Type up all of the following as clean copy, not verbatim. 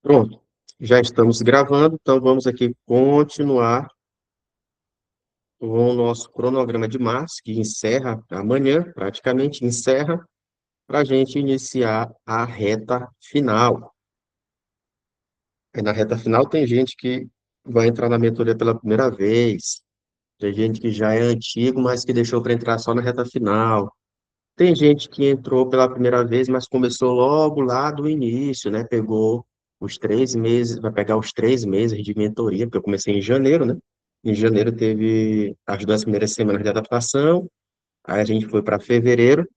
Pronto, já estamos gravando, então vamos aqui continuar com o nosso cronograma de março, que encerra amanhã, praticamente encerra, para a gente iniciar a reta final. Aí na reta final tem gente que vai entrar na mentoria pela primeira vez, tem gente que já é antigo, mas que deixou para entrar só na reta final. Tem gente que entrou pela primeira vez, mas começou logo lá do início, né? Pegou os 3 meses, vai pegar os 3 meses de mentoria, porque eu comecei em janeiro, né? Em janeiro teve as 2 primeiras semanas de adaptação, aí a gente foi para fevereiro,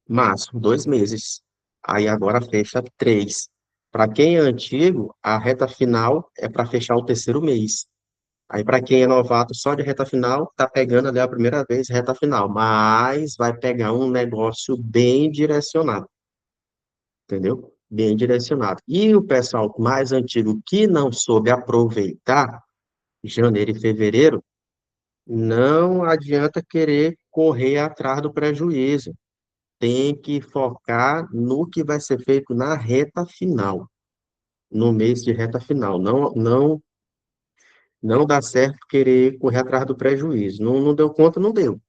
março, 2 meses. Aí agora fecha 3. Para quem é antigo, a reta final é para fechar o terceiro mês. Aí, para quem é novato, só de reta final, tá pegando ali a primeira vez reta final, mas vai pegar um negócio bem direcionado, entendeu? Bem direcionado. E o pessoal mais antigo que não soube aproveitar janeiro e fevereiro, não adianta querer correr atrás do prejuízo. Tem que focar no que vai ser feito na reta final, no mês de reta final. Não dá certo querer correr atrás do prejuízo. Não deu conta, não deu.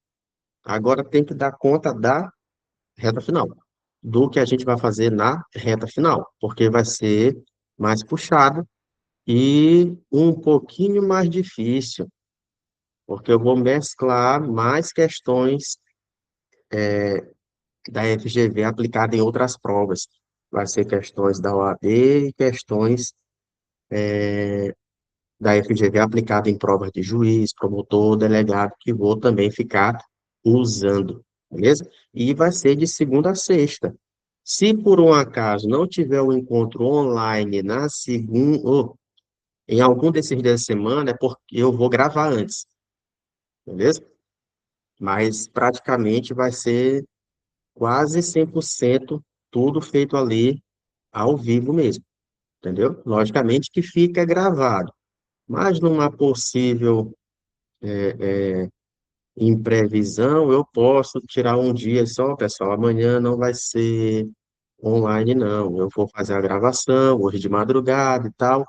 Agora tem que dar conta da reta final, do que a gente vai fazer na reta final, porque vai ser mais puxado e um pouquinho mais difícil, porque eu vou mesclar mais questões da FGV aplicada em outras provas. Vai ser questões da OAB e questões da FGV aplicada em provas de juiz, promotor, delegado, que vou também ficar usando, beleza? E vai ser de segunda a sexta. Se por um acaso não tiver o encontro online na segunda, ou em algum desses dias da semana, é porque eu vou gravar antes, beleza? Mas praticamente vai ser quase 100% tudo feito ali ao vivo mesmo, entendeu? Logicamente que fica gravado, mas numa possível imprevisão, eu posso tirar um dia só, pessoal. Amanhã não vai ser online, não. Eu vou fazer a gravação hoje de madrugada e tal,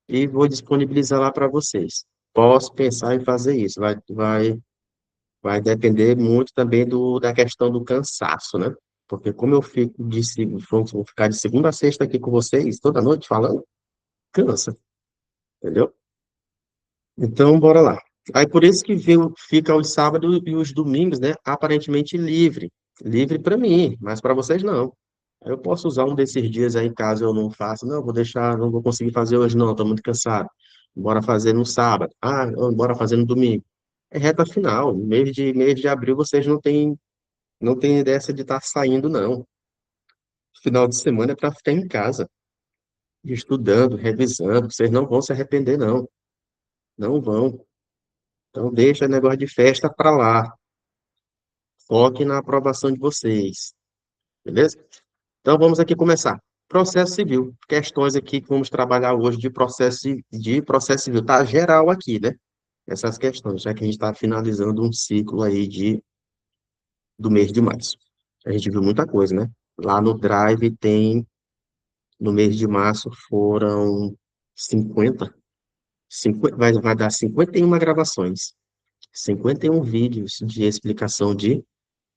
e vou disponibilizar lá para vocês. Posso pensar em fazer isso. Vai depender muito também da questão do cansaço, né? Porque como eu fico vou ficar de segunda a sexta aqui com vocês, toda noite falando, cansa, entendeu? Então, bora lá. Aí por isso que fica os sábados e os domingos, né? Aparentemente livre. Livre para mim, mas para vocês não. Eu posso usar um desses dias aí, caso eu não faça. Não, vou deixar, não vou conseguir fazer hoje, não, estou muito cansado. Bora fazer no sábado. Ah, não, bora fazer no domingo. É reta final. Mês de abril vocês não tem dessa de estar saindo, não. Final de semana é para ficar em casa, estudando, revisando. Vocês não vão se arrepender, não. Não vão. Então deixa o negócio de festa para lá. Foque na aprovação de vocês. Beleza? Então vamos aqui começar. Processo civil. Questões aqui que vamos trabalhar hoje de processo civil. Tá geral aqui, né? Essas questões, já que a gente está finalizando um ciclo aí do mês de março. A gente viu muita coisa, né? Lá no Drive tem, no mês de março, foram 50, 50 vai dar 51 gravações, 51 vídeos de explicação de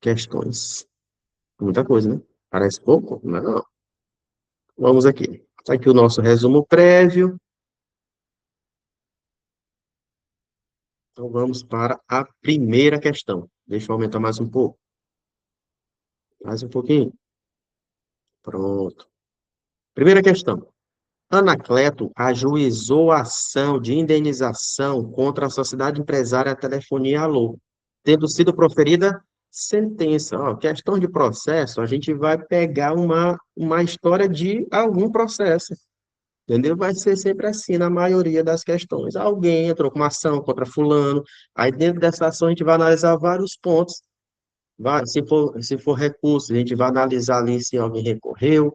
questões. Muita coisa, né? Parece pouco? Não. Vamos aqui. Tá aqui o nosso resumo prévio. Então vamos para a primeira questão. Deixa eu aumentar mais um pouco. Mais um pouquinho. Pronto. Primeira questão. Anacleto ajuizou a ação de indenização contra a Sociedade Empresária Telefonia Alô, tendo sido proferida sentença. Ó, questão de processo, a gente vai pegar uma história de algum processo. Entendeu? Vai ser sempre assim na maioria das questões. Alguém entrou com uma ação contra fulano, aí dentro dessa ação a gente vai analisar vários pontos. Se for recurso, a gente vai analisar ali se alguém recorreu.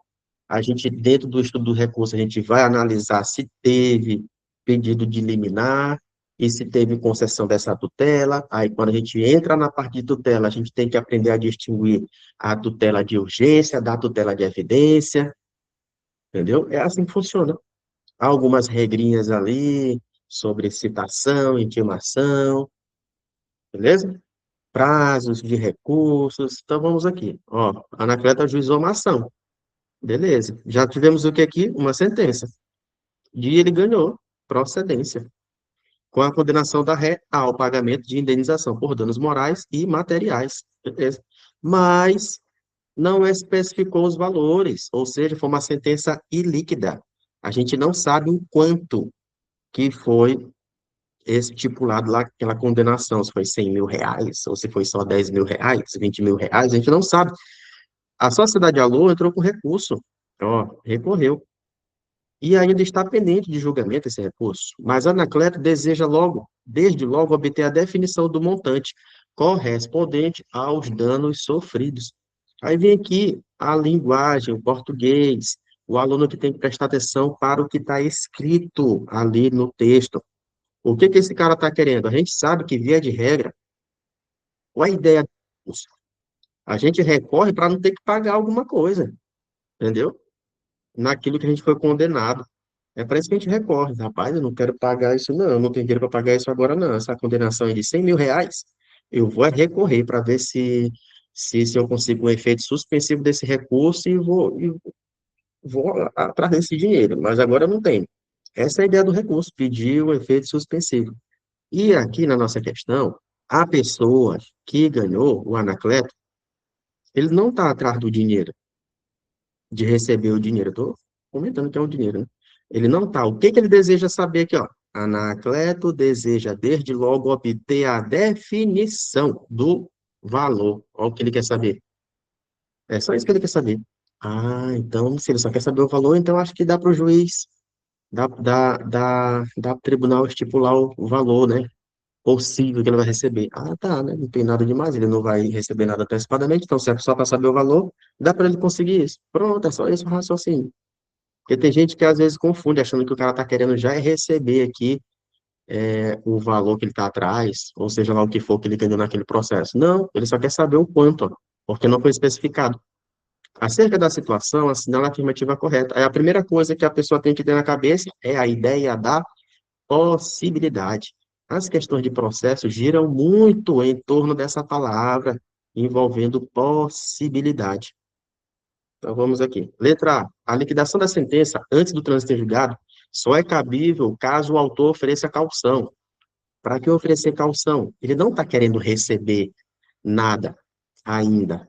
A gente, dentro do estudo do recurso, a gente vai analisar se teve pedido de liminar e se teve concessão dessa tutela. Aí, quando a gente entra na parte de tutela, a gente tem que aprender a distinguir a tutela de urgência da tutela de evidência, entendeu? É assim que funciona. algumas regrinhas ali sobre citação, intimação, beleza? Prazos de recursos. Então vamos aqui. Ó, a Anacleto ajuizou uma ação. Beleza. Já tivemos o que aqui? Uma sentença. E ele ganhou procedência, com a condenação da ré ao pagamento de indenização por danos morais e materiais. Beleza. Mas não especificou os valores, ou seja, foi uma sentença ilíquida. A gente não sabe o quanto que foi estipulado lá aquela condenação, se foi R$ 100.000, ou se foi só R$ 10.000, R$ 20.000, a gente não sabe. A sociedade Alô entrou com recurso, ó, recorreu, e ainda está pendente de julgamento esse recurso, mas a Anacleto deseja logo, desde logo, obter a definição do montante correspondente aos danos sofridos. Aí vem aqui a linguagem, o português, o aluno que tem que prestar atenção para o que está escrito ali no texto. O que que esse cara está querendo? A gente sabe que, via de regra, qual a ideia do recurso? A gente recorre para não ter que pagar alguma coisa, entendeu? Naquilo que a gente foi condenado. É para isso que a gente recorre. Rapaz, eu não quero pagar isso, não. Eu não tenho dinheiro para pagar isso agora, não. Essa condenação é de R$ 100.000. Eu vou recorrer para ver se eu consigo um efeito suspensivo desse recurso e vou atrás desse dinheiro. Mas agora eu não tenho. Essa é a ideia do recurso, pedir o efeito suspensivo. E aqui na nossa questão, a pessoa que ganhou o Anacleto, ele não está atrás do dinheiro, de receber o dinheiro. Estou comentando que é o dinheiro, né? Ele não está. O que que ele deseja saber aqui, ó? Anacleto deseja, desde logo, obter a definição do valor. Olha o que ele quer saber. É só isso que ele quer saber. Ah, então, se ele só quer saber o valor, então acho que dá para o juiz, dá pro tribunal estipular o valor, né? Possível que ele vai receber. Ah, tá, né? Não tem nada demais, ele não vai receber nada antecipadamente, então se é só para saber o valor, dá para ele conseguir isso. Pronto, é só isso o raciocínio. Porque tem gente que às vezes confunde, achando que o cara tá querendo já é receber aqui o valor que ele tá atrás, ou seja lá o que for que ele ganhou naquele processo. Não, ele só quer saber o quanto, ó, porque não foi especificado. Acerca da situação, assinala a afirmativa correta. Aí a primeira coisa que a pessoa tem que ter na cabeça é a ideia da possibilidade. As questões de processo giram muito em torno dessa palavra, envolvendo possibilidade. Então vamos aqui. Letra A. A liquidação da sentença antes do trânsito em julgado só é cabível caso o autor ofereça caução. Para que oferecer caução? Ele não está querendo receber nada ainda.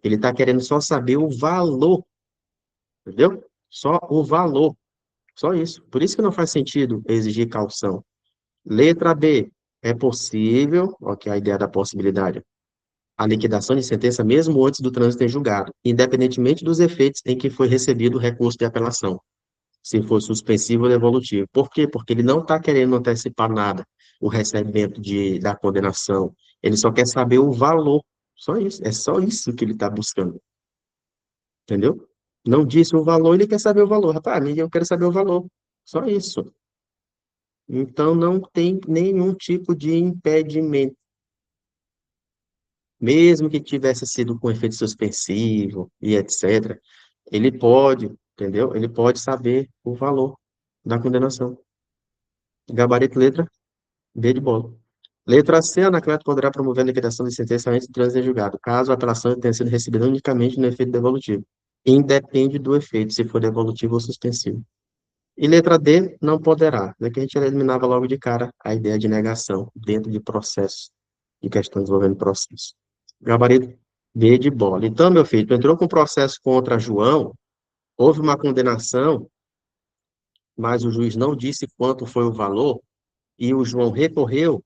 Ele está querendo só saber o valor, entendeu? Só o valor. Só isso. Por isso que não faz sentido exigir caução. Letra B. É possível, ok, a ideia da possibilidade, a liquidação de sentença mesmo antes do trânsito em julgado, independentemente dos efeitos em que foi recebido o recurso de apelação, se for suspensivo ou devolutivo. Por quê? Porque ele não está querendo antecipar nada, o recebimento da condenação. Ele só quer saber o valor. Só isso. É só isso que ele está buscando. Entendeu? Não disse o valor, ele quer saber o valor. Rapaz, eu quero saber o valor. Só isso. Então, não tem nenhum tipo de impedimento. Mesmo que tivesse sido com efeito suspensivo e etc., ele pode, entendeu? Ele pode saber o valor da condenação. Gabarito letra B de bola. Letra C, a Anacleto poderá promover a liquidação de sentença antes do trânsito em julgado, caso a apelação tenha sido recebida unicamente no efeito devolutivo. Independe do efeito, se for devolutivo ou suspensivo. E letra D, não poderá. Daqui a gente eliminava logo de cara a ideia de negação dentro de processo, de questões envolvendo processo. Gabarito B de bola. Então, meu filho, tu entrou com processo contra João, houve uma condenação, mas o juiz não disse quanto foi o valor, e o João recorreu,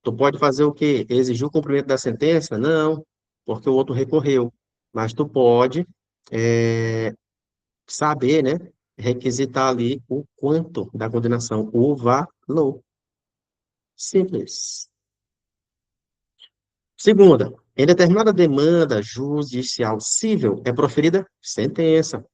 tu pode fazer o quê? Exigir o cumprimento da sentença? Não, porque o outro recorreu. Mas tu pode saber, né? Requisitar ali o quanto da condenação, o valor. Simples. Segunda, em determinada demanda judicial civil, é proferida sentença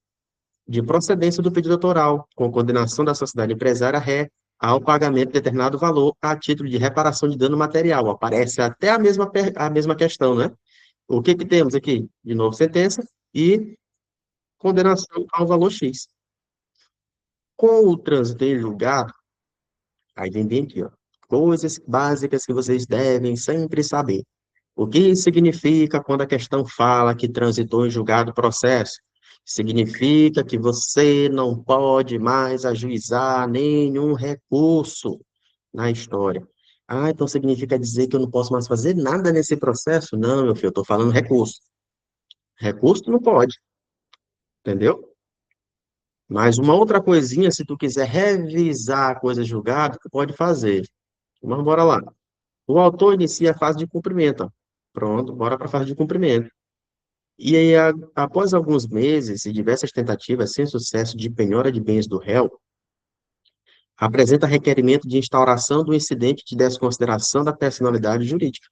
de procedência do pedido autoral, com condenação da sociedade empresária ré ao pagamento de determinado valor a título de reparação de dano material. Aparece até a mesma questão, né? O que que temos aqui? De novo, sentença e condenação ao valor X. Com o trânsito em julgado, aí vem bem aqui, ó, coisas básicas que vocês devem sempre saber. O que significa quando a questão fala que transitou em julgado o processo? Significa que você não pode mais ajuizar nenhum recurso na história. Ah, então significa dizer que eu não posso mais fazer nada nesse processo? Não, meu filho, eu estou falando recurso. Recurso tu não pode, entendeu? Mas uma outra coisinha, se tu quiser revisar a coisa julgada, tu pode fazer. Mas bora lá. O autor inicia a fase de cumprimento, ó. Pronto, bora para a fase de cumprimento. E aí, após alguns meses e diversas tentativas sem sucesso de penhora de bens do réu, apresenta requerimento de instauração do incidente de desconsideração da personalidade jurídica,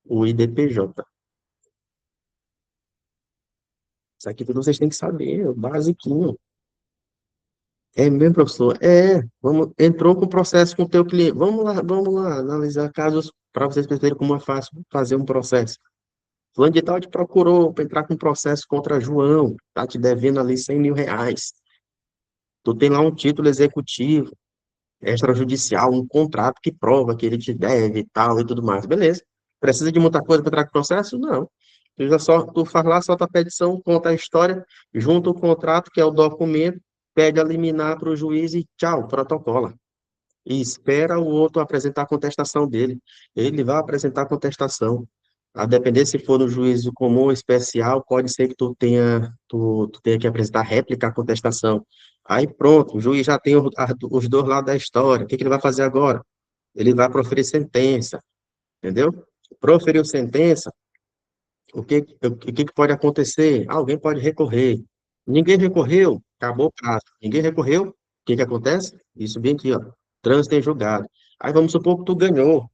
o IDPJ. Isso aqui tudo vocês têm que saber, é o basiquinho. É mesmo, professor? Entrou com processo com o teu cliente. Vamos lá, analisar casos para vocês perceberem como é fácil fazer um processo. Fulano de tal te procurou para entrar com processo contra João, tá te devendo ali R$ 100.000. Tu tem lá um título executivo, extrajudicial, um contrato que prova que ele te deve e tal e tudo mais. Beleza. Precisa de muita coisa para entrar com processo? Não. Tu faz lá, solta a petição, conta a história, junta o contrato, que é o documento, pede a liminar para o juiz e tchau, protocola. E espera o outro apresentar a contestação dele. Ele vai apresentar a contestação. A depender se for no juízo comum ou especial, pode ser que tu tenha que apresentar réplica à contestação. Aí pronto, o juiz já tem os dois lados da história. O que que ele vai fazer agora? Ele vai proferir sentença, entendeu? Proferiu sentença, o que que pode acontecer? Alguém pode recorrer. Ninguém recorreu, acabou o prazo. Ninguém recorreu, o que que acontece? Isso bem aqui, ó. Trânsito em julgado. Aí vamos supor que tu ganhou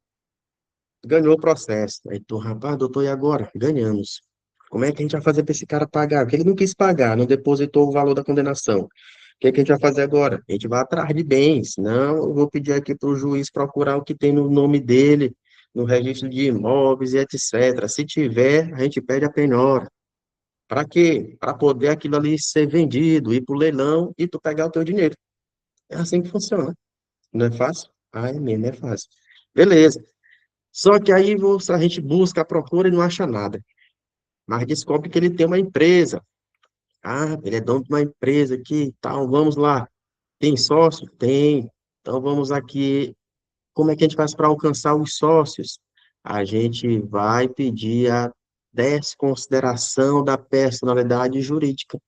o processo. Aí tu, rapaz, doutor, e agora? Ganhamos. Como é que a gente vai fazer para esse cara pagar? Porque ele não quis pagar, não depositou o valor da condenação. O que é que a gente vai fazer agora? A gente vai atrás de bens. Não, eu vou pedir aqui para o juiz procurar o que tem no nome dele, no registro de imóveis e etc. Se tiver, a gente pede a penhora. Para quê? Para poder aquilo ali ser vendido, ir para o leilão e tu pegar o teu dinheiro. É assim que funciona. Não é fácil? Ah, é mesmo, é fácil. Beleza. Só que aí a gente busca, procura e não acha nada. Mas descobre que ele tem uma empresa. Ah, ele é dono de uma empresa aqui e tal. Vamos lá. Tem sócio? Tem. Então vamos aqui. Como é que a gente faz para alcançar os sócios? A gente vai pedir a desconsideração da personalidade jurídica.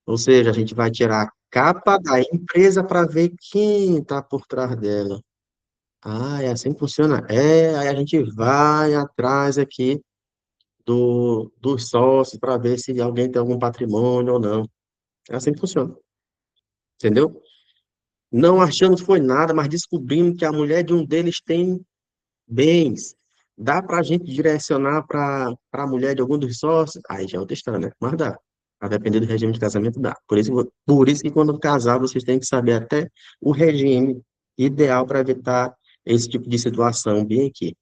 Ou seja, a gente vai tirar a capa da empresa para ver quem está por trás dela. Ah, é assim que funciona? É, aí a gente vai atrás aqui dos sócios para ver se alguém tem algum patrimônio ou não. É assim que funciona, entendeu? Não achando que foi nada, mas descobrindo que a mulher de um deles tem bens. Dá para a gente direcionar para a mulher de algum dos sócios? Aí já é outra história, né? Mas dá. A depender do regime de casamento, dá. Por isso que quando casar, vocês têm que saber até o regime ideal para evitar esse tipo de situação bem aqui.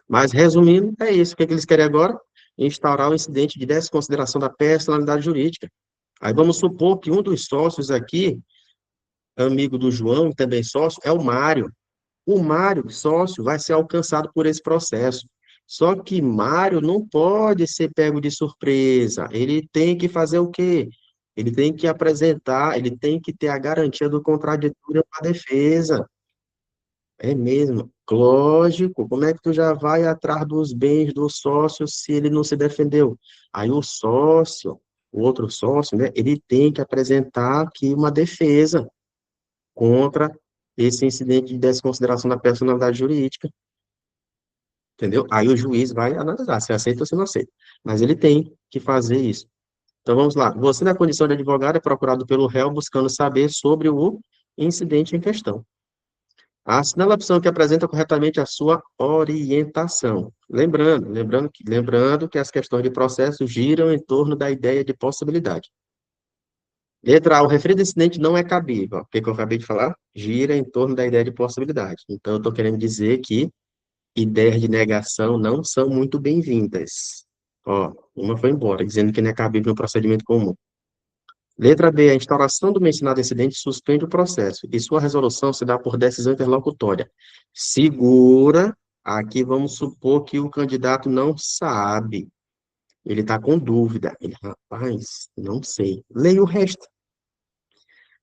Mas, resumindo, é isso. O que é que eles querem agora? Instaurar o incidente de desconsideração da personalidade jurídica. Aí vamos supor que um dos sócios aqui, amigo do João, também sócio, é o Mário. O Mário, sócio, vai ser alcançado por esse processo. Só que Mário não pode ser pego de surpresa. Ele tem que fazer o quê? Ele tem que apresentar, ele tem que ter a garantia do contraditório para a defesa. É mesmo. Lógico, como é que tu já vai atrás dos bens do sócio se ele não se defendeu? Aí o outro sócio, né, ele tem que apresentar aqui uma defesa contra esse incidente de desconsideração da personalidade jurídica, entendeu? Aí o juiz vai analisar se aceita ou se não aceita. Mas ele tem que fazer isso. Então vamos lá. Você, na condição de advogado, é procurado pelo réu buscando saber sobre o incidente em questão. Assinala a opção que apresenta corretamente a sua orientação. Lembrando que as questões de processo giram em torno da ideia de possibilidade. Letra A, o referido incidente não é cabível. O que que eu acabei de falar? Gira em torno da ideia de possibilidade. Então, eu estou querendo dizer que ideias de negação não são muito bem-vindas. Ó, uma foi embora, dizendo que não é cabível no procedimento comum. Letra B, a instauração do mencionado incidente suspende o processo e sua resolução se dá por decisão interlocutória. Segura, aqui vamos supor que o candidato não sabe, ele está com dúvida. Ele, rapaz, não sei. Leia o resto.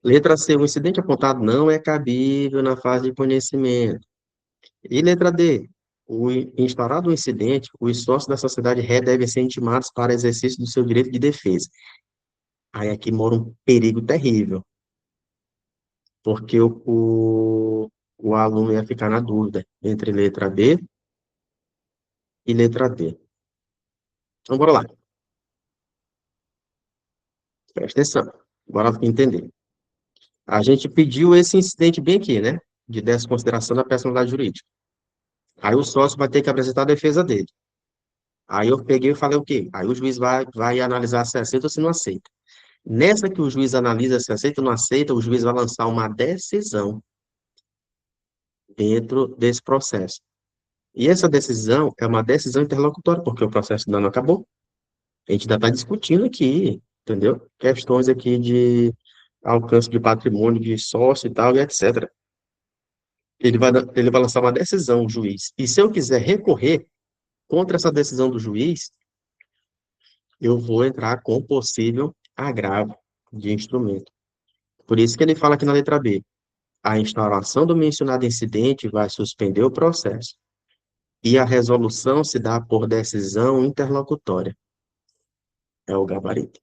Letra C, o incidente apontado não é cabível na fase de conhecimento. E letra D, instaurado o incidente, os sócios da sociedade ré devem ser intimados para exercício do seu direito de defesa. Aí aqui mora um perigo terrível, porque o aluno ia ficar na dúvida entre letra B e letra D. Então, bora lá, presta atenção, bora entender. A gente pediu esse incidente bem aqui, né? De desconsideração da personalidade jurídica. Aí o sócio vai ter que apresentar a defesa dele. Aí eu peguei e falei o quê? Aí o juiz vai analisar se aceita ou se não aceita. Nessa que o juiz analisa se aceita ou não aceita, o juiz vai lançar uma decisão dentro desse processo. E essa decisão é uma decisão interlocutória, porque o processo ainda não acabou. A gente ainda está discutindo aqui, entendeu? Questões aqui de alcance de patrimônio, de sócio e tal, e etc. Ele vai lançar uma decisão, o juiz. E se eu quiser recorrer contra essa decisão do juiz, eu vou entrar com possível agravo de instrumento. Por isso que ele fala aqui na letra B. A instauração do mencionado incidente vai suspender o processo e a resolução se dá por decisão interlocutória. É o gabarito.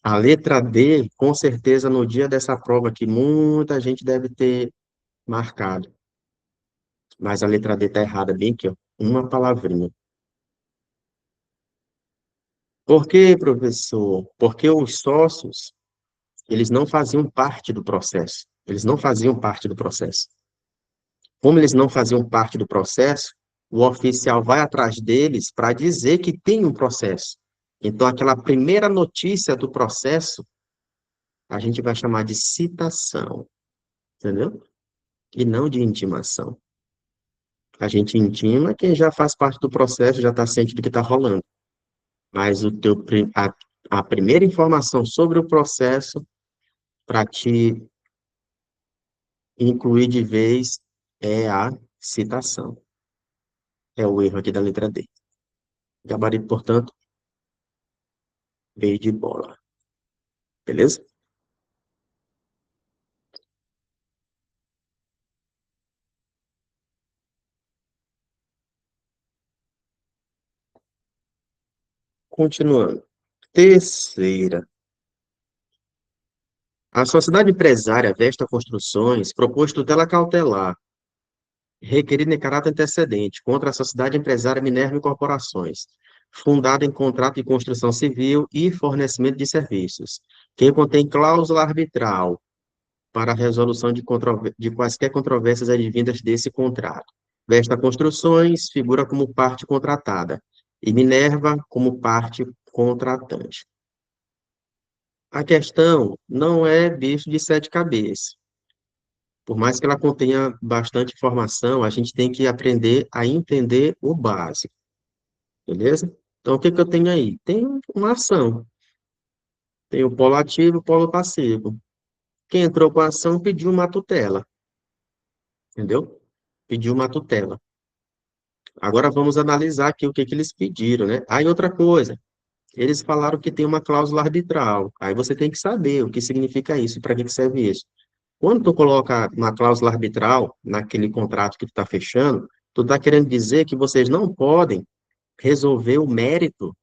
A letra D, com certeza, no dia dessa prova que muita gente deve ter marcado. Mas a letra D está errada, bem aqui, ó. Uma palavrinha. Por quê, professor? Porque os sócios, eles não faziam parte do processo. Eles não faziam parte do processo. Como eles não faziam parte do processo, o oficial vai atrás deles para dizer que tem um processo. Então, aquela primeira notícia do processo, a gente vai chamar de citação, entendeu? E não de intimação. A gente intima quem já faz parte do processo, já está ciente do que está rolando. Mas a primeira informação sobre o processo, para te incluir de vez, é a citação. É o erro aqui da letra D. Gabarito, portanto, veio de bola. Beleza? Continuando. Terceira. A sociedade empresária Vesta Construções propôs tutela cautelar, requerida em caráter antecedente, contra a sociedade empresária Minerva Incorporações, fundada em contrato de construção civil e fornecimento de serviços, que contém cláusula arbitral para a resolução de quaisquer controvérsias advindas desse contrato. Vesta Construções figura como parte contratada e Minerva como parte contratante. A questão não é bicho de sete cabeças. Por mais que ela contenha bastante informação, a gente tem que aprender a entender o básico, beleza? Então, o que que eu tenho aí? Tem uma ação, tem o polo ativo e o polo passivo. Quem entrou com a ação pediu uma tutela, entendeu? Pediu uma tutela. Agora vamos analisar aqui o que que eles pediram, né? Aí outra coisa, eles falaram que tem uma cláusula arbitral. Aí você tem que saber o que significa isso e para que que serve isso. Quando tu coloca uma cláusula arbitral naquele contrato que tu está fechando, tu está querendo dizer que vocês não podem resolver o mérito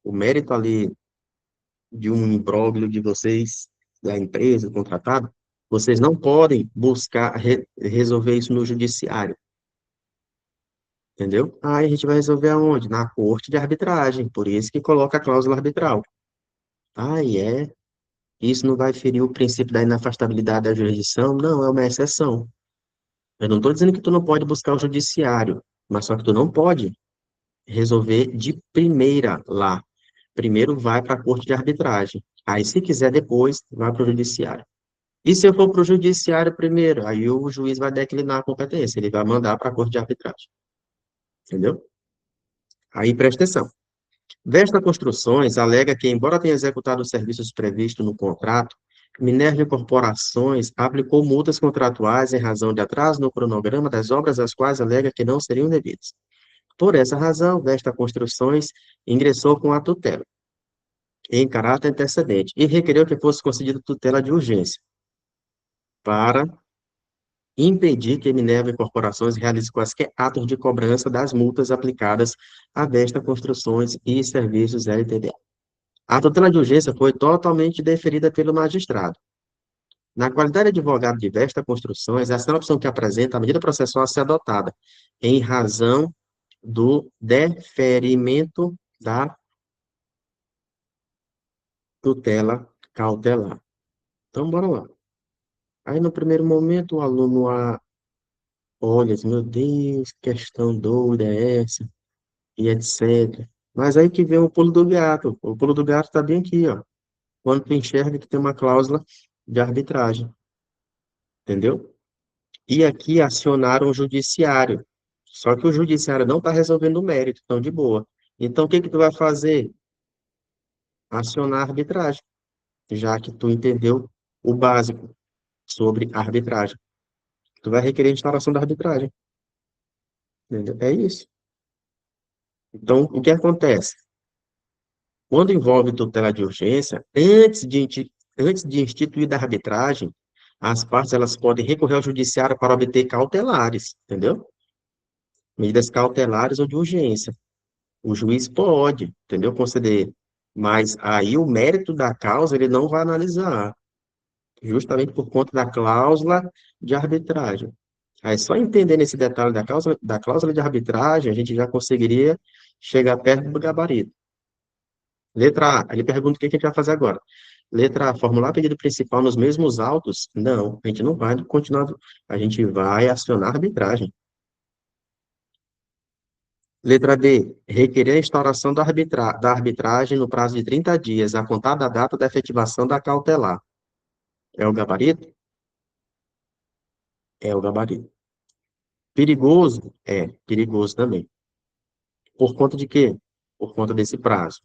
o mérito ali de um imbróglio de vocês, da empresa contratada, vocês não podem buscar resolver isso no judiciário, entendeu? Aí a gente vai resolver aonde? Na corte de arbitragem, por isso que coloca a cláusula arbitral. É? Isso não vai ferir o princípio da inafastabilidade da jurisdição? Não, é uma exceção. Eu não estou dizendo que tu não pode buscar o judiciário, mas só que tu não pode resolver de primeira lá. Primeiro vai para a corte de arbitragem. Aí, se quiser, depois vai para o judiciário. E se eu for para o judiciário primeiro, aí o juiz vai declinar a competência, ele vai mandar para a corte de arbitragem. Entendeu? Aí presta atenção. Vesta Construções alega que, embora tenha executado os serviços previstos no contrato, Minerva Corporações aplicou multas contratuais em razão de atraso no cronograma das obras, as quais alega que não seriam devidas. Por essa razão, Vesta Construções ingressou com a tutela, em caráter antecedente, e requereu que fosse concedida tutela de urgência, para impedir que Minerva Corporações realize quaisquer atos de cobrança das multas aplicadas a Vesta Construções e Serviços LTDA. A tutela de urgência foi totalmente deferida pelo magistrado. Na qualidade de advogado de Vesta Construções, essa é a opção que apresenta a medida processual a ser adotada, em razão do deferimento da tutela cautelar. Então, bora lá. Aí, no primeiro momento, o aluno olha, assim, meu Deus, que questão doida é essa? E etc. Mas aí que vem o pulo do gato. O pulo do gato está bem aqui, ó. Quando tu enxerga que tem uma cláusula de arbitragem, entendeu? E aqui acionaram o judiciário. Só que o judiciário não está resolvendo o mérito, então de boa. Então o que que tu vai fazer? Acionar a arbitragem, já que tu entendeu o básico sobre a arbitragem. Tu vai requerer a instauração da arbitragem, entendeu? É isso. Então, o que acontece? Quando envolve tutela de urgência, antes de instituir a arbitragem, as partes elas podem recorrer ao judiciário para obter cautelares, entendeu? Medidas cautelares ou de urgência. O juiz pode, entendeu? Conceder. Mas aí o mérito da causa ele não vai analisar, justamente por conta da cláusula de arbitragem. Aí só entendendo esse detalhe da cláusula de arbitragem, a gente já conseguiria chegar perto do gabarito. Letra A, ele pergunta o que que a gente vai fazer agora. Letra A, formular pedido principal nos mesmos autos? Não, a gente não vai continuar, a gente vai acionar a arbitragem. Letra D, requerer a instauração da arbitragem no prazo de 30 dias, a contar da data da efetivação da cautelar. É o gabarito? É o gabarito. Perigoso? É, perigoso também. Por conta de quê? Por conta desse prazo.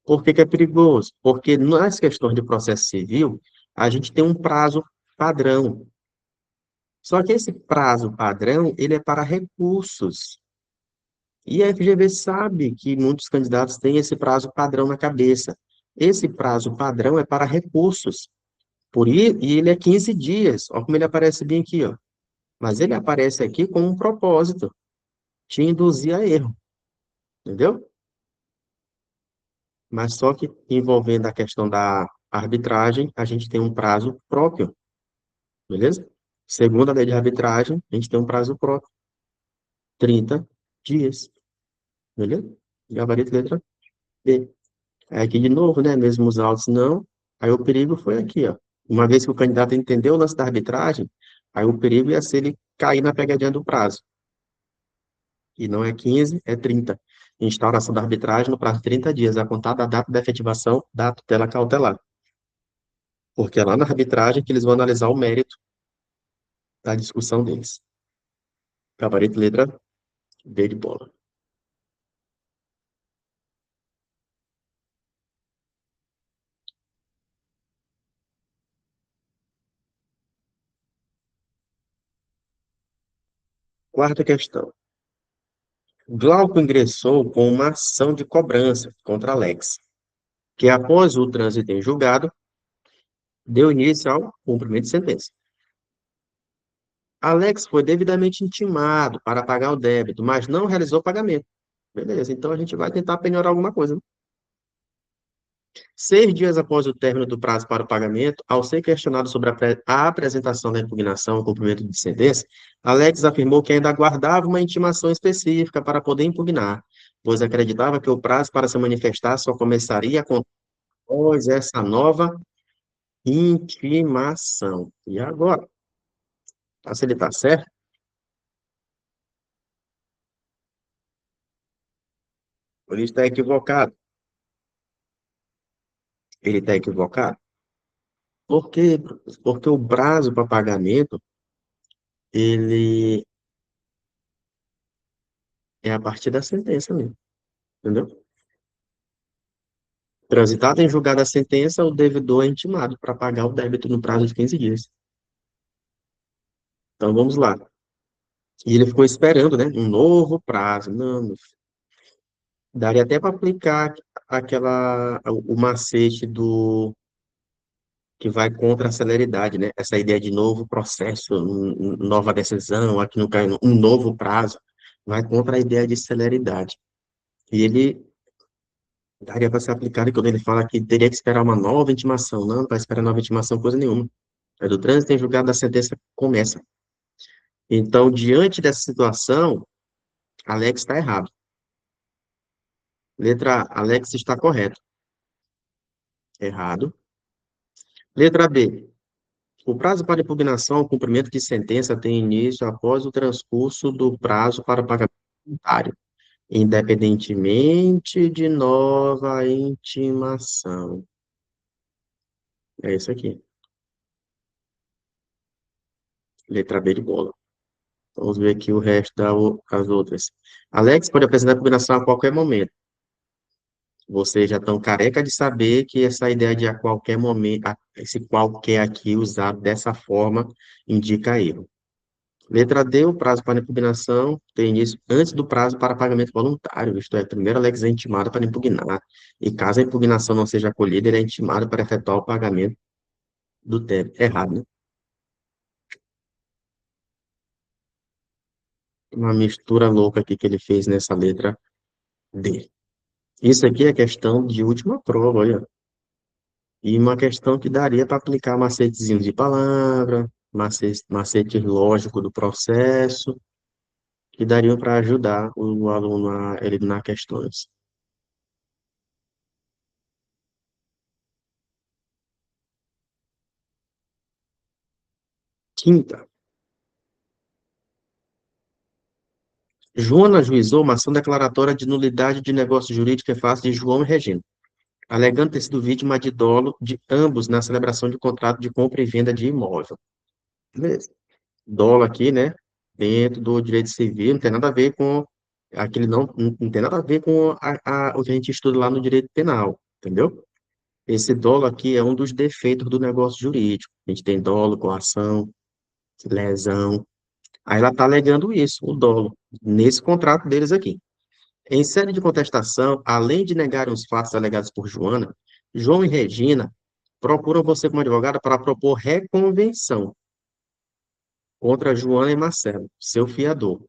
Por que que é perigoso? Porque nas questões de processo civil, a gente tem um prazo padrão. Só que esse prazo padrão, ele é para recursos. E a FGV sabe que muitos candidatos têm esse prazo padrão na cabeça. Esse prazo padrão é para recursos. E ele é 15 dias. Olha como ele aparece bem aqui, ó. Mas ele aparece aqui com um propósito, te induzir a erro, entendeu? Mas só que envolvendo a questão da arbitragem, a gente tem um prazo próprio, beleza? Segundo a lei de arbitragem, a gente tem um prazo próprio, 30 dias, beleza? Gabarito letra B. Aí aqui de novo, né? Mesmo os autos não. Aí o perigo foi aqui, ó. Uma vez que o candidato entendeu o lance da arbitragem, aí o perigo ia ser ele cair na pegadinha do prazo. E não é 15, é 30. Instauração da arbitragem no prazo de 30 dias, a contar da data da efetivação da tutela cautelar. Porque é lá na arbitragem que eles vão analisar o mérito da discussão deles. Gabarito letra B de bola. Quarta questão. Glauco ingressou com uma ação de cobrança contra Alex, que após o trânsito em julgado, deu início ao cumprimento de sentença. Alex foi devidamente intimado para pagar o débito, mas não realizou o pagamento. Beleza, então a gente vai tentar penhorar alguma coisa, né? 6 dias após o término do prazo para o pagamento, ao ser questionado sobre a apresentação da impugnação ao cumprimento de sentença, Alex afirmou que ainda aguardava uma intimação específica para poder impugnar, pois acreditava que o prazo para se manifestar só começaria após essa nova intimação. E agora? Se ele está certo? Ele está equivocado. Ele está equivocado. Por quê? Porque o prazo para pagamento, ele é a partir da sentença mesmo, entendeu? Transitada em julgada a sentença, o devedor é intimado para pagar o débito no prazo de 15 dias. Então vamos lá. E ele ficou esperando, né, um novo prazo. Não, daria até para aplicar o macete do que vai contra a celeridade, né? Essa ideia de novo processo, nova decisão, aqui no caso, um novo prazo, vai contra a ideia de celeridade. E ele daria para ser aplicado quando ele fala que teria que esperar uma nova intimação. Não, não vai esperar nova intimação, coisa nenhuma. É do trânsito em julgado da sentença começa. Então, diante dessa situação, Alex está errado. Letra A, Alex está correto. Errado. Letra B, o prazo para impugnação ao cumprimento de sentença tem início após o transcurso do prazo para pagamento voluntário, independentemente de nova intimação. É isso aqui. Letra B de bola. Vamos ver aqui o resto das outras. Alex pode apresentar impugnação a qualquer momento. Vocês já estão careca de saber que essa ideia de a qualquer momento, esse qualquer aqui usado dessa forma, indica erro. Letra D, o prazo para impugnação tem início antes do prazo para pagamento voluntário, isto é, primeiro Alex é intimado para impugnar, e caso a impugnação não seja acolhida, ele é intimado para efetuar o pagamento do débito. Errado, né? Uma mistura louca aqui que ele fez nessa letra D. Isso aqui é questão de última prova, olha. E uma questão que daria para aplicar macetezinhos de palavra, macete lógico do processo, que dariam para ajudar o aluno a eliminar questões. Quinta, Joana ajuizou uma ação declaratória de nulidade de negócio jurídico em face de João e Regina, alegando ter sido vítima de dolo de ambos na celebração de contrato de compra e venda de imóvel. Beleza. Dolo aqui, né? Dentro do direito civil, não tem nada a ver com aquele não tem nada a ver com o que a gente estuda lá no direito penal, entendeu? Esse dolo aqui é um dos defeitos do negócio jurídico. A gente tem dolo, coação, lesão. Aí ela está alegando isso, o dolo, nesse contrato deles aqui. Em sede de contestação, além de negarem os fatos alegados por Joana, João e Regina procuram você como advogada para propor reconvenção contra Joana e Marcelo, seu fiador,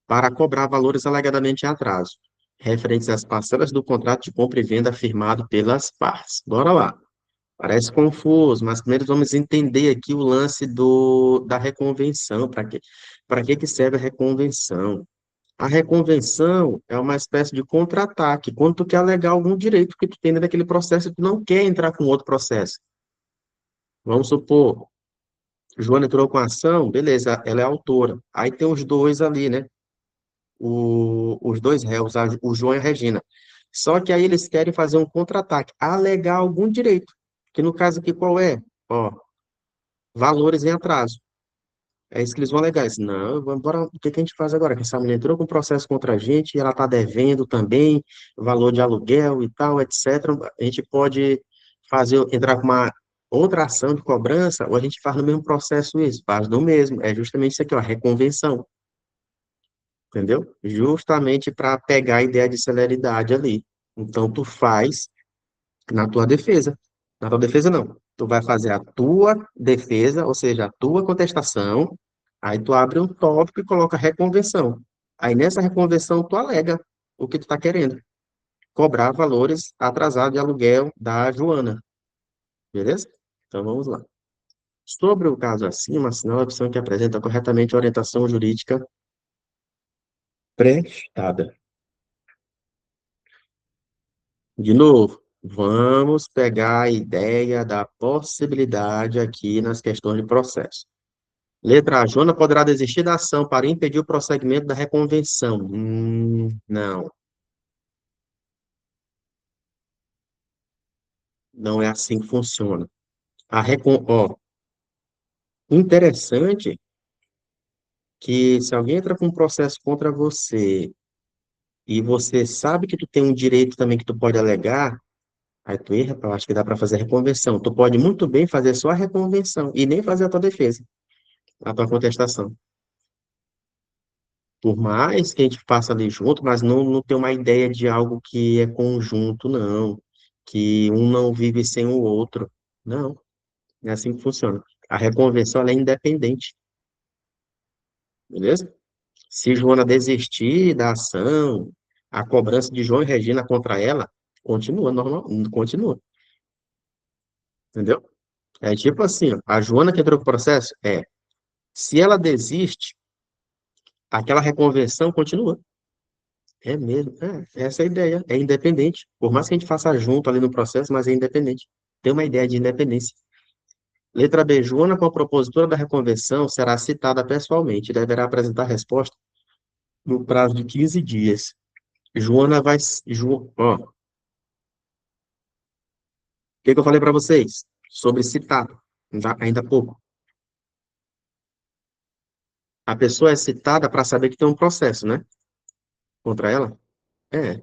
para cobrar valores alegadamente em atraso, referentes às parcelas do contrato de compra e venda firmado pelas partes. Bora lá. Parece confuso, mas primeiro vamos entender aqui o lance da reconvenção. Para que serve a reconvenção? A reconvenção é uma espécie de contra-ataque, quando tu quer alegar algum direito que tu tem dentro daquele processo e tu não quer entrar com outro processo. Vamos supor, Joana entrou com a ação, beleza, ela é autora. Aí tem os dois ali, né? Os dois réus, o João e a Regina. Só que aí eles querem fazer um contra-ataque, alegar algum direito. Que no caso aqui, qual é? Ó, valores em atraso. É isso que eles vão alegar. Isso, não, vamos embora. O que que a gente faz agora? Que essa mulher entrou com processo contra a gente e ela está devendo também valor de aluguel e tal, etc. A gente pode entrar com uma outra ação de cobrança ou a gente faz no mesmo processo isso? Faz no mesmo. É justamente isso aqui, ó, reconvenção, entendeu? Justamente para pegar a ideia de celeridade ali. Então, tu faz na tua defesa. Na tua defesa, não. Tu vai fazer a tua defesa, ou seja, a tua contestação, aí tu abre um tópico e coloca reconvenção. Aí nessa reconvenção tu alega o que tu está querendo. Cobrar valores atrasados de aluguel da Joana, beleza? Então vamos lá. Sobre o caso acima, assinala a opção que apresenta corretamente a orientação jurídica prestada. De novo, vamos pegar a ideia da possibilidade aqui nas questões de processo. Letra A. Joana poderá desistir da ação para impedir o prosseguimento da reconvenção. Não, não é assim que funciona. Ó, interessante que se alguém entra com um processo contra você e você sabe que tu tem um direito também que tu pode alegar, aí tu erra, eu acho que dá para fazer a reconvenção. Tu pode muito bem fazer só a reconvenção e nem fazer a tua defesa, a tua contestação. Por mais que a gente faça ali junto, mas não tem uma ideia de algo que é conjunto, não. Que um não vive sem o outro. Não, é assim que funciona. A reconvenção ela é independente, beleza? Se Joana desistir da ação, a cobrança de João e Regina contra ela continua normal, continua, entendeu? É tipo assim, ó, a Joana que entrou com o processo, se ela desiste, aquela reconvenção continua. É mesmo, essa é a ideia, é independente. Por mais que a gente faça junto ali no processo, mas é independente. Tem uma ideia de independência. Letra B, Joana, com a propositura da reconvenção, será citada pessoalmente e deverá apresentar resposta no prazo de 15 dias. Joana vai. Ó, o que eu falei para vocês? Sobre citado, ainda há pouco. A pessoa é citada para saber que tem um processo, né? Contra ela? É.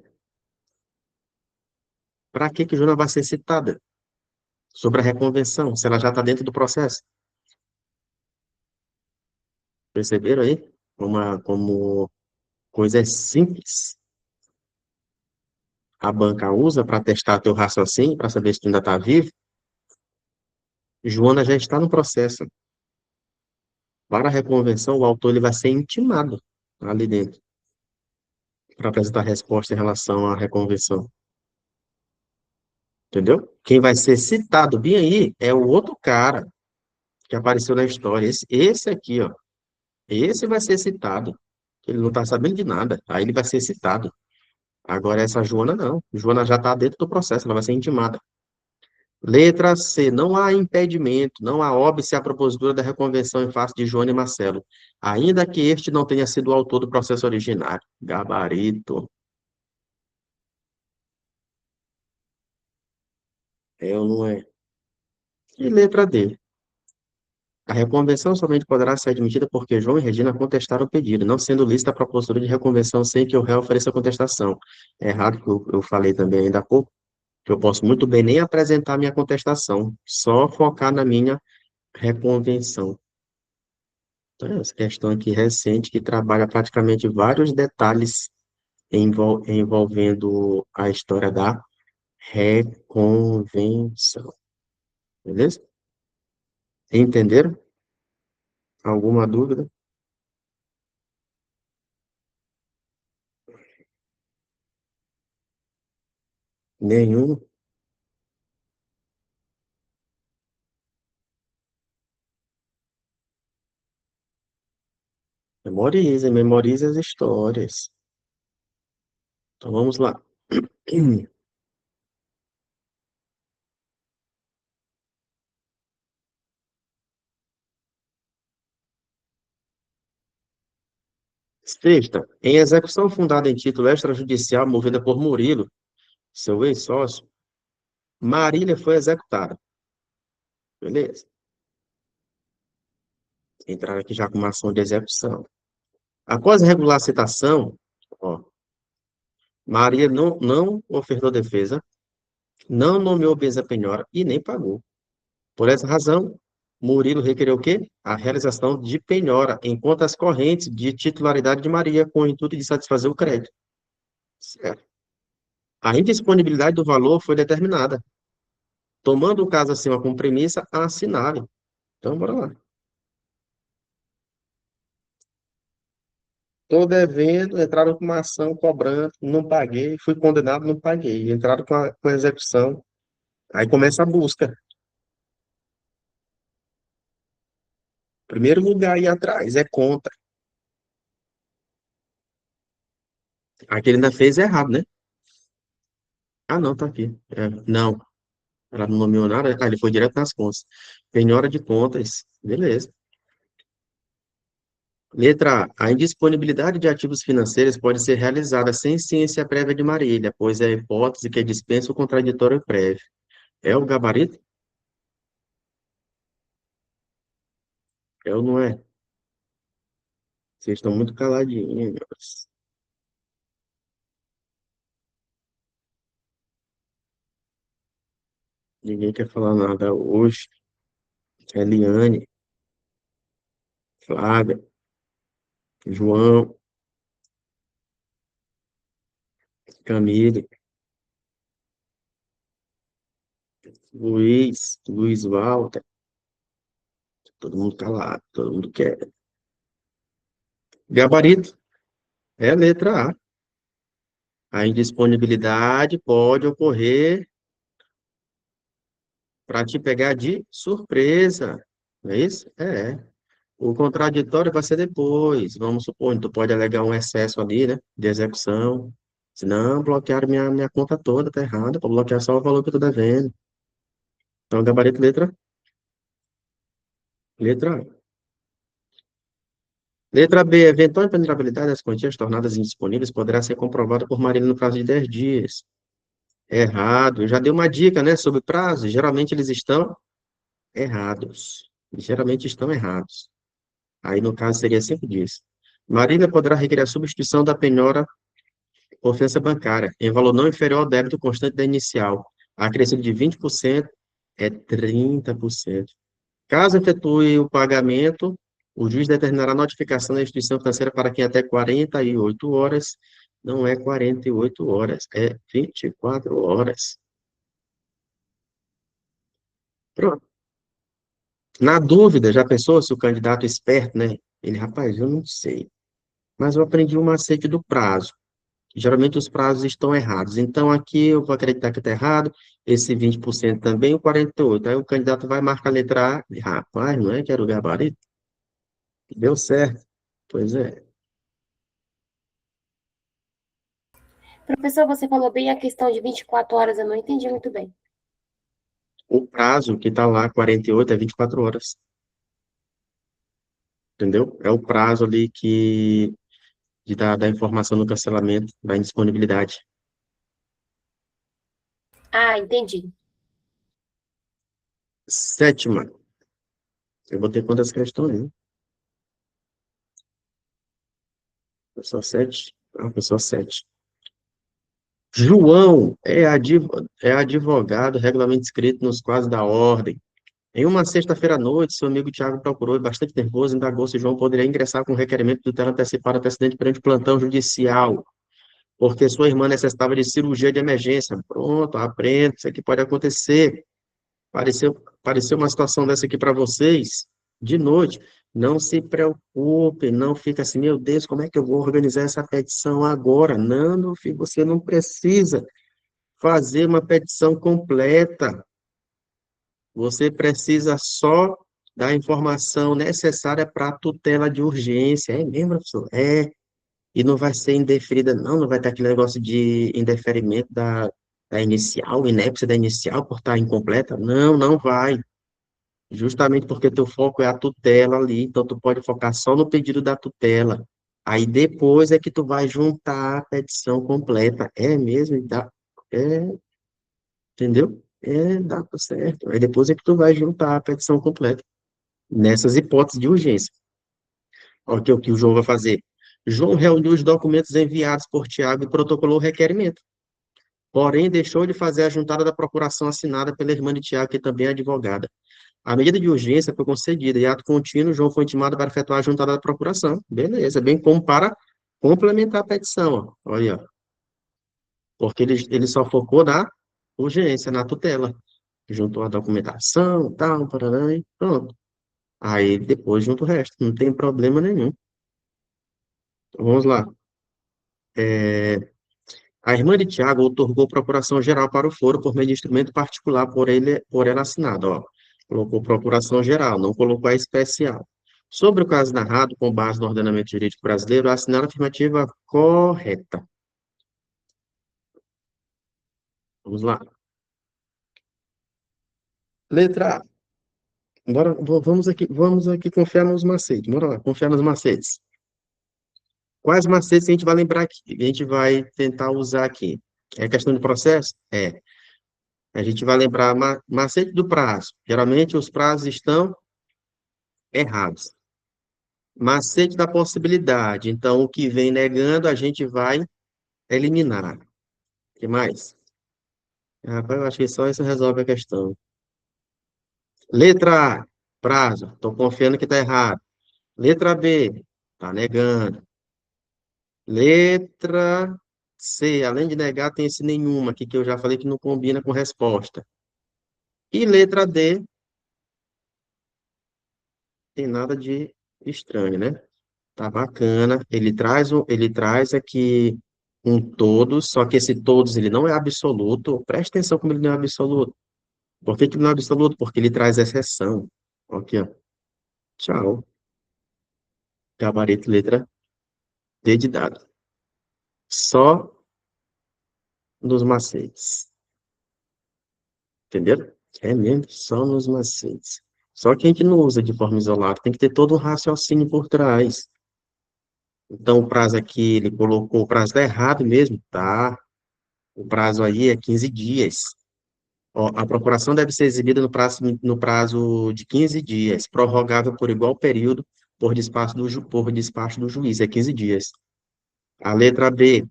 Para que que Joana vai ser citada? Sobre a reconvenção, se ela já está dentro do processo. Perceberam aí? Como coisas simples a banca usa para testar teu raciocínio, para saber se tu ainda está vivo. Joana já está no processo. Para a reconvenção, o autor ele vai ser intimado ali dentro para apresentar resposta em relação à reconvenção. Entendeu? Quem vai ser citado bem aí é o outro cara que apareceu na história. Esse aqui, ó. Esse vai ser citado. Ele não está sabendo de nada. Aí ele vai ser citado. Agora essa Joana não. Joana já está dentro do processo, ela vai ser intimada. Letra C. Não há impedimento, não há óbice à propositura da reconvenção em face de Joana e Marcelo, ainda que este não tenha sido o autor do processo originário. Gabarito. É ou não é? E letra D. A reconvenção somente poderá ser admitida porque João e Regina contestaram o pedido, não sendo lícita a propositura de reconvenção sem que o réu ofereça contestação. É errado que eu falei também ainda há pouco, que eu posso muito bem nem apresentar minha contestação, só focar na minha reconvenção. Então, essa questão aqui recente que trabalha praticamente vários detalhes envolvendo a história da reconvenção. Beleza? Entenderam? Alguma dúvida? Nenhum? Memorize, memorize as histórias. Então vamos lá. Sexta, em execução fundada em título extrajudicial movida por Murilo, seu ex-sócio, Marília foi executada. Beleza? Entrar aqui já com uma ação de execução. Após regular a citação, ó, Maria não ofertou defesa, não nomeou bens a penhora e nem pagou. Por essa razão, Murilo requereu o quê? A realização de penhora em contas correntes de titularidade de Maria, com o intuito de satisfazer o crédito. Certo? A indisponibilidade do valor foi determinada, tomando o caso acima como premissa a assinale. Então, bora lá. Estou devendo, entraram com uma ação cobrando, não paguei, fui condenado, não paguei. Entraram com a execução. Aí começa a busca. Primeiro lugar aí atrás é conta. Aquele ainda fez errado, né? Ah, não, tá aqui. Não, ela não nomeou nada. Ah, ele foi direto nas contas. Penhora de contas. Beleza. Letra A. A indisponibilidade de ativos financeiros pode ser realizada sem ciência prévia de Marília, pois é a hipótese que dispensa o contraditório prévio. É o gabarito? É ou não é? Vocês estão muito caladinhos. Ninguém quer falar nada hoje. Eliane, Flávia, João, Camille, Luiz Walter, todo mundo calado, todo mundo quer. Gabarito é a letra A. A indisponibilidade pode ocorrer para te pegar de surpresa. Não é isso? É. O contraditório vai ser depois. Vamos supor, tu pode alegar um excesso ali, né, de execução. Se não, bloquearam minha conta toda, tá errado. Para bloquear só o valor que eu tô devendo. Então, gabarito letra A. Letra B, eventual impenetrabilidade das quantias tornadas indisponíveis poderá ser comprovada por Marília no prazo de 10 dias. Errado. Eu já dei uma dica, né, sobre prazo. Geralmente eles estão errados. Geralmente estão errados. Aí, no caso, seria 5 dias. Marília poderá requerer a substituição da penhora por ofensa bancária, em valor não inferior ao débito constante da inicial. Acrescido de 20% é 30%. Caso efetue o pagamento, o juiz determinará a notificação da instituição financeira para quem até 48 horas, não é 48 horas, é 24 horas. Pronto. Na dúvida, já pensou se o candidato esperto, né? Ele, rapaz, eu não sei, mas eu aprendi o macete do prazo. Geralmente os prazos estão errados. Então, aqui eu vou acreditar que está errado, esse 20% também, o 48%. Aí o candidato vai marcar a letra A, e, rapaz, não é que era o gabarito? Deu certo. Pois é. Professor, você falou bem a questão de 24 horas, eu não entendi muito bem. O prazo que está lá, 48, é 24 horas. Entendeu? É o prazo ali que de dar da informação do cancelamento, da indisponibilidade. Ah, entendi. Sétima. Eu vou ter quantas questões, hein? Pessoa 7. Ah, pessoa 7. João é advogado regularmente inscrito nos quadros da ordem. Em uma sexta-feira à noite, seu amigo Tiago procurou, bastante nervoso, indagou se João poderia ingressar com requerimento de tutela antecipada do acidente perante o plantão judicial, porque sua irmã necessitava de cirurgia de emergência. Pronto, aprenda, isso aqui pode acontecer. Pareceu uma situação dessa aqui para vocês, de noite. Não se preocupe, não fica assim, meu Deus, como é que eu vou organizar essa petição agora? Não, meu filho, você não precisa fazer uma petição completa. Você precisa só da informação necessária para a tutela de urgência. É mesmo, professor? É. E não vai ser indeferida, não. Não vai ter aquele negócio de indeferimento da inicial, inépcia da inicial por estar incompleta. Não, não vai. Justamente porque teu foco é a tutela ali. Então, tu pode focar só no pedido da tutela. Aí, depois é que tu vai juntar a petição completa. É mesmo? Dá, é, entendeu? É, dá tudo certo. Aí, depois é que tu vai juntar a petição completa. Nessas hipóteses de urgência. Olha o que o João vai fazer. João reuniu os documentos enviados por Tiago e protocolou o requerimento. Porém, deixou de fazer a juntada da procuração assinada pela irmã de Tiago, que também é advogada. A medida de urgência foi concedida e, ato contínuo, João foi intimado para efetuar a juntada da procuração. Beleza, bem como para complementar a petição. Ó. Olha, ó. Porque ele só focou na urgência, na tutela. Juntou a documentação, tal, parará, e pronto. Aí depois junto o resto, não tem problema nenhum. Então, vamos lá. É, a irmã de Tiago outorgou procuração geral para o foro por meio de instrumento particular por ela assinado, ó. Colocou procuração geral, não colocou a especial. Sobre o caso narrado, com base no ordenamento jurídico brasileiro, assinar a afirmativa correta. Vamos lá. Letra A. Bora, vamos aqui confiar nos macetes. Bora lá, confiar nos macetes. Quais macetes a gente vai lembrar aqui? A gente vai tentar usar aqui. É questão de processo? É. A gente vai lembrar macete do prazo. Geralmente os prazos estão errados. Macete da possibilidade. Então, o que vem negando, a gente vai eliminar. O que mais? Rapaz, eu acho que só isso resolve a questão. Letra A, prazo. Estou confiando que está errado. Letra B, está negando. Letra C, além de negar, tem esse nenhuma aqui que eu já falei que não combina com resposta. E letra D, tem nada de estranho, né? Tá bacana. Ele traz aqui um todos, só que esse todos ele não é absoluto. Preste atenção como ele não é absoluto. Por que que ele não é absoluto? Porque ele traz exceção. Aqui, ó. Tchau. Gabarito letra D de dado. Só nos macetes. Entendeu? É mesmo, só nos macetes. Só que a gente não usa de forma isolada, tem que ter todo um raciocínio por trás. Então, o prazo aqui, ele colocou o prazo tá errado mesmo, tá? O prazo aí é 15 dias. Ó, a procuração deve ser exibida no prazo de 15 dias, prorrogável por igual período por despacho do juiz, é 15 dias. A letra B,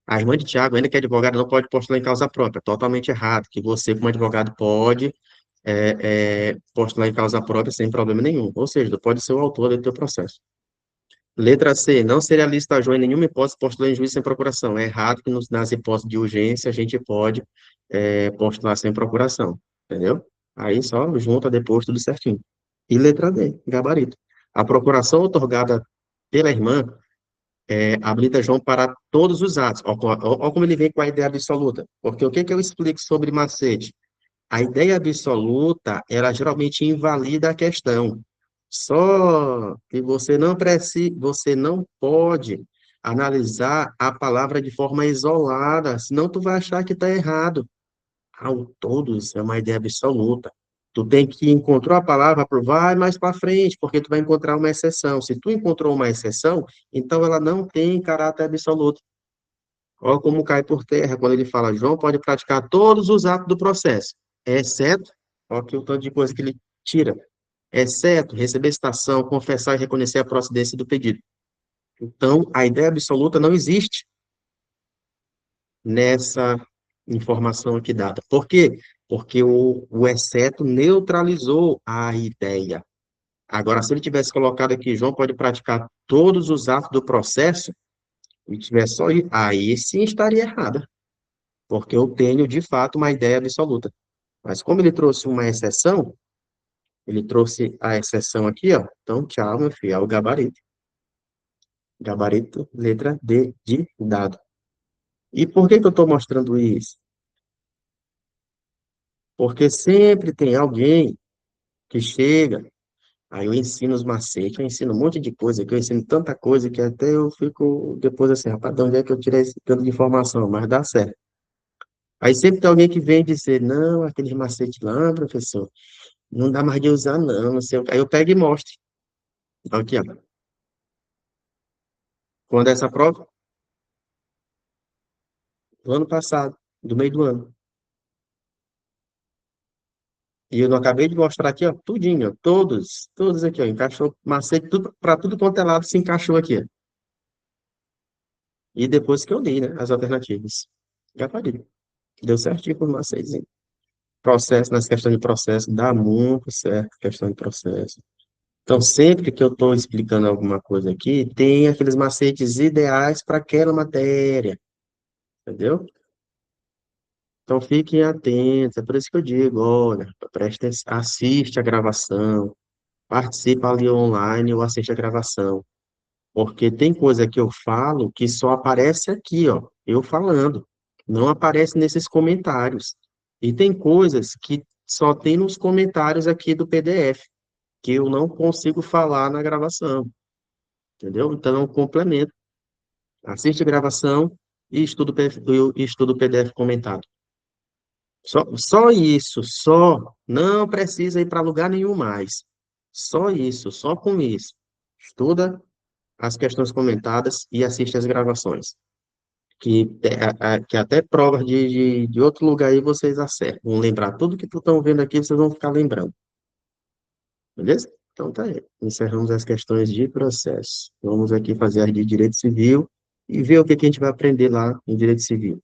a irmã de Tiago, ainda que advogada, não pode postular em causa própria. Totalmente errado, que você, como advogado, pode postular em causa própria sem problema nenhum. Ou seja, tu pode ser o autor do teu processo. Letra C, não seria lícito a juiz em nenhuma hipótese postular em juízo sem procuração. É errado que nas hipóteses de urgência a gente pode postular sem procuração, entendeu? Aí só junta depois tudo certinho. E letra D, gabarito. A procuração otorgada pela irmã habilita João para todos os atos. Olha como ele vem com a ideia absoluta. Porque o que que eu explico sobre macete? A ideia absoluta, ela geralmente invalida a questão. Só que você não pode analisar a palavra de forma isolada, senão tu vai achar que está errado. Ao todo, isso é uma ideia absoluta. Tu tem que encontrar a palavra, vai mais para frente, porque tu vai encontrar uma exceção. Se tu encontrou uma exceção, então ela não tem caráter absoluto. Olha como cai por terra quando ele fala, João pode praticar todos os atos do processo, exceto, olha que o tanto de coisa que ele tira, exceto receber citação, confessar e reconhecer a procedência do pedido. Então, a ideia absoluta não existe nessa informação aqui dada. Por quê? Porque o exceto neutralizou a ideia. Agora, se ele tivesse colocado aqui, João pode praticar todos os atos do processo, e tivesse só aí sim estaria errada, porque eu tenho, de fato, uma ideia absoluta. Mas como ele trouxe uma exceção, ele trouxe a exceção aqui, ó. Então, tchau, meu filho, é o gabarito. Gabarito, letra D de dado. E por que que eu estou mostrando isso? Porque sempre tem alguém que chega, aí eu ensino os macetes, eu ensino um monte de coisa, que eu ensino tanta coisa que até eu fico depois assim, rapaz, de onde é que eu tirei esse tanto de informação? Mas dá certo. Aí sempre tem alguém que vem dizer, não, aquele macete lá, professor, não dá mais de usar, não, não sei o quê. Aí eu pego e mostro. Aqui, ó. Quando é essa prova? Do ano passado, do meio do ano. E eu não acabei de mostrar aqui, ó, tudinho, ó, todos aqui, ó, encaixou, macete, tudo, para tudo quanto é lado se encaixou aqui, ó. E depois que eu li, né, as alternativas. Já falei. Deu certinho com o macetezinho. Processo, nas questões de processo, dá muito certo questão de processo. Então, sempre que eu estou explicando alguma coisa aqui, tem aqueles macetes ideais para aquela matéria, entendeu? Então, fiquem atentos, é por isso que eu digo, olha, preste atenção, assiste a gravação, participa ali online ou assiste a gravação, porque tem coisa que eu falo que só aparece aqui, ó, eu falando, não aparece nesses comentários. E tem coisas que só tem nos comentários aqui do PDF, que eu não consigo falar na gravação, entendeu? Então, eu complemento, assiste a gravação e estuda o PDF comentado. Só isso, só. Não precisa ir para lugar nenhum mais. Só isso, só com isso. Estuda as questões comentadas e assiste as gravações. Que até provas de outro lugar aí vocês acertam. Vão lembrar tudo que tu estão vendo aqui, vocês vão ficar lembrando. Beleza? Então tá aí. Encerramos as questões de processo. Vamos aqui fazer as de direito civil. e ver o que que a gente vai aprender lá em Direito Civil.